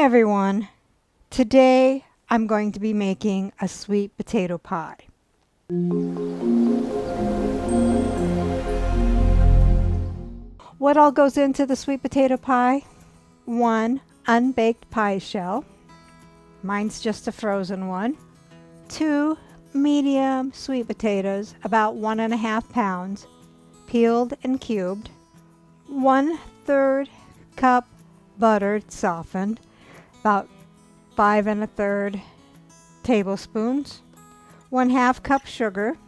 everyone. Today I'm going to be making a sweet potato pie. What all goes into the sweet potato pie? 1 unbaked pie shell. Mine's just a frozen one. 2 medium sweet potatoes, about 1.5 pounds, peeled and cubed. 1/3 cup buttered softened, about 5 1/3 tablespoons. 1/2 cup sugar.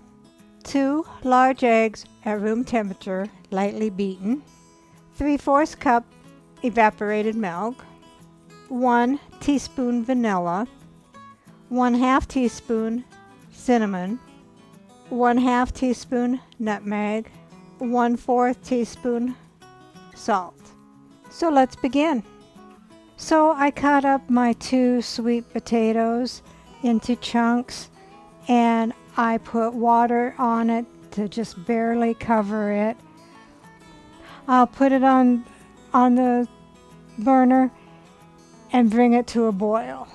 2 large eggs at room temperature, lightly beaten. 3/4 cup evaporated milk. 1 teaspoon vanilla. 1/2 teaspoon cinnamon. 1/2 teaspoon nutmeg. 1/4 teaspoon salt. So let's begin. So I cut up my 2 sweet potatoes into chunks and I put water on it to just barely cover it. I'll put it on the burner and bring it to a boil.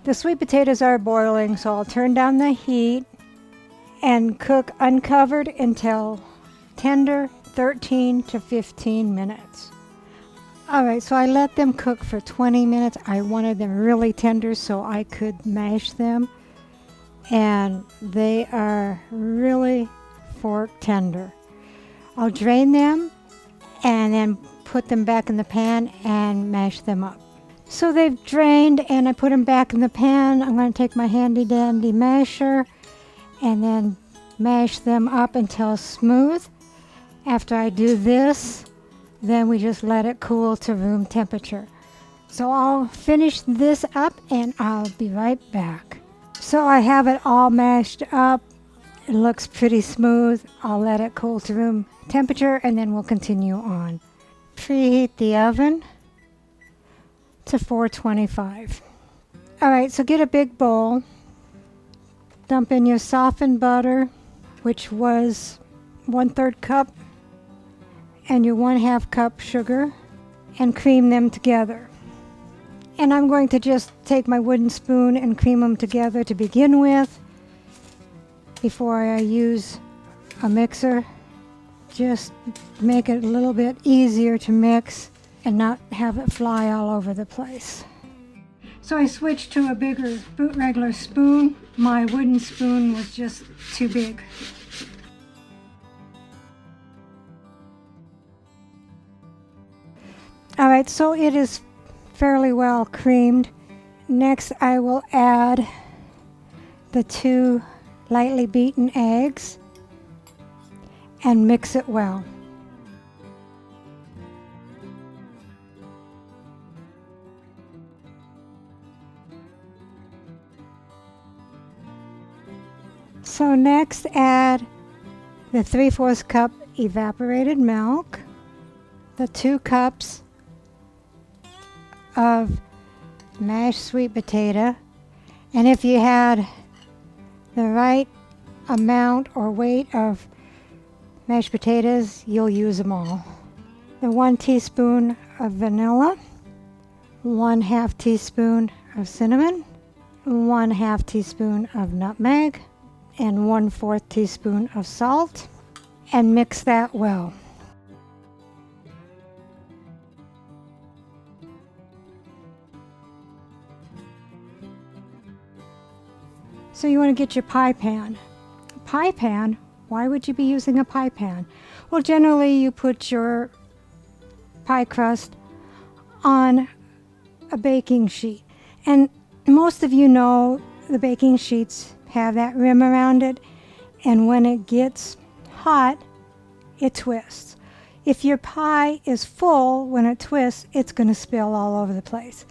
The sweet potatoes are boiling, so I'll turn down the heat and cook uncovered until tender, 13 to 15 minutes. Alright, so I let them cook for 20 minutes. I wanted them really tender so I could mash them. And they are really fork tender. I'll drain them and then put them back in the pan and mash them up. So they've drained and I put them back in the pan. I'm going to take my handy dandy masher and then mash them up until smooth. After I do this, then we just let it cool to room temperature. So I'll finish this up and I'll be right back. So I have it all mashed up. It looks pretty smooth. I'll let it cool to room temperature and then we'll continue on. Preheat the oven to 425. Alright, so get a big bowl. Dump in your softened butter, which was 1/3 cup, and your 1/2 cup sugar, and cream them together. And I'm going to just take my wooden spoon and cream them together to begin with before I use a mixer. Just make it a little bit easier to mix and not have it fly all over the place. So I switched to a bigger regular spoon. My wooden spoon was just too big. Alright, so it is fairly well creamed. Next I will add the 2 lightly beaten eggs and mix it well. So next add the 3/4 cup evaporated milk, the 2 cups of mashed sweet potato, and if you had the right amount or weight of mashed potatoes, you'll use them all. The 1 teaspoon of vanilla, 1/2 teaspoon of cinnamon, 1/2 teaspoon of nutmeg, and 1/4 teaspoon of salt, and mix that well. So you want to get your pie pan. Pie pan, why would you be using a pie pan? Well, generally you put your pie crust on a baking sheet. And most of you know the baking sheets have that rim around it, and when it gets hot, it twists. If your pie is full, when it twists, it's going to spill all over the place.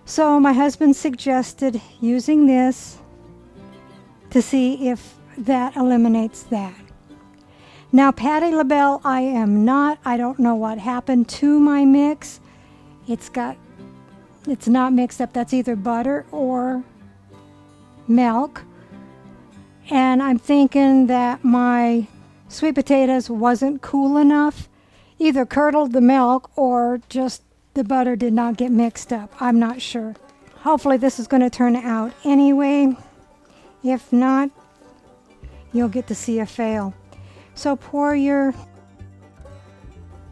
So my husband suggested using this to see if that eliminates that. Now, Patti LaBelle, I am not. I don't know what happened to my mix. It's not mixed up. That's either butter or milk. And I'm thinking that my sweet potatoes wasn't cool enough. Either curdled the milk or just the butter did not get mixed up. I'm not sure. Hopefully this is going to turn out anyway. If not, you'll get to see a fail. So pour your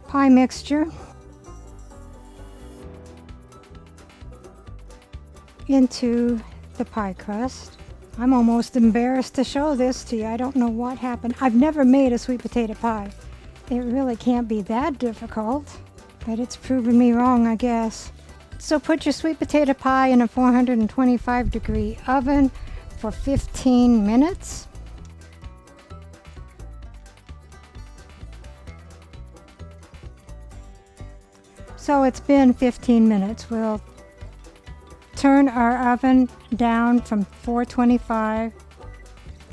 pie mixture into the pie crust. I'm almost embarrassed to show this to you. I don't know what happened. I've never made a sweet potato pie. It really can't be that difficult, but it's proven me wrong, I guess. So put your sweet potato pie in a 425-degree oven for 15 minutes. So it's been 15 minutes. We'll turn our oven down from 425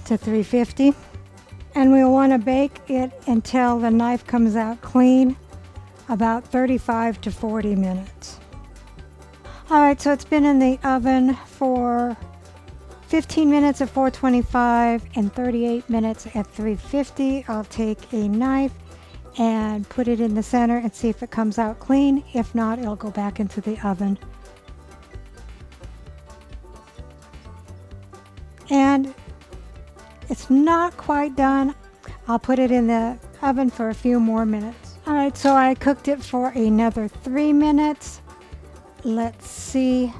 to 350. And we'll want to bake it until the knife comes out clean, about 35 to 40 minutes. All right, so it's been in the oven for 15 minutes at 425 and 38 minutes at 350. I'll take a knife and put it in the center and see if it comes out clean. If not, it'll go back into the oven. And it's not quite done. I'll put it in the oven for a few more minutes. All right, so I cooked it for another 3 minutes. Let's see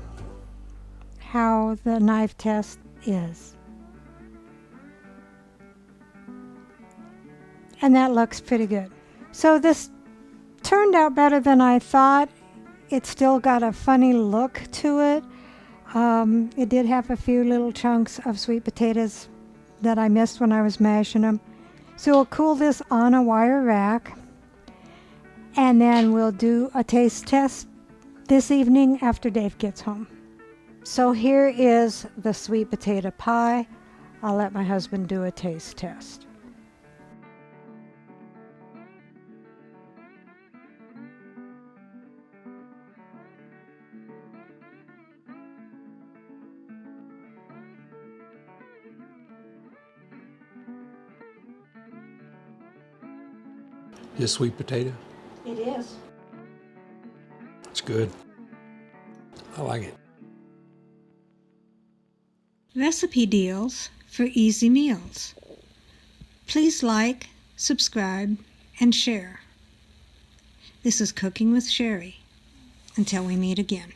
how the knife test is. And that looks pretty good. So this turned out better than I thought. It still got a funny look to it. It did have a few little chunks of sweet potatoes that I missed when I was mashing them. So we'll cool this on a wire rack, and then we'll do a taste test this evening after Dave gets home. So here is the sweet potato pie. I'll let my husband do a taste test. This sweet potato? It is. It's good. I like it. Recipe deals for easy meals. Please like, subscribe, and share. This is Cooking with Sherry. Until we meet again.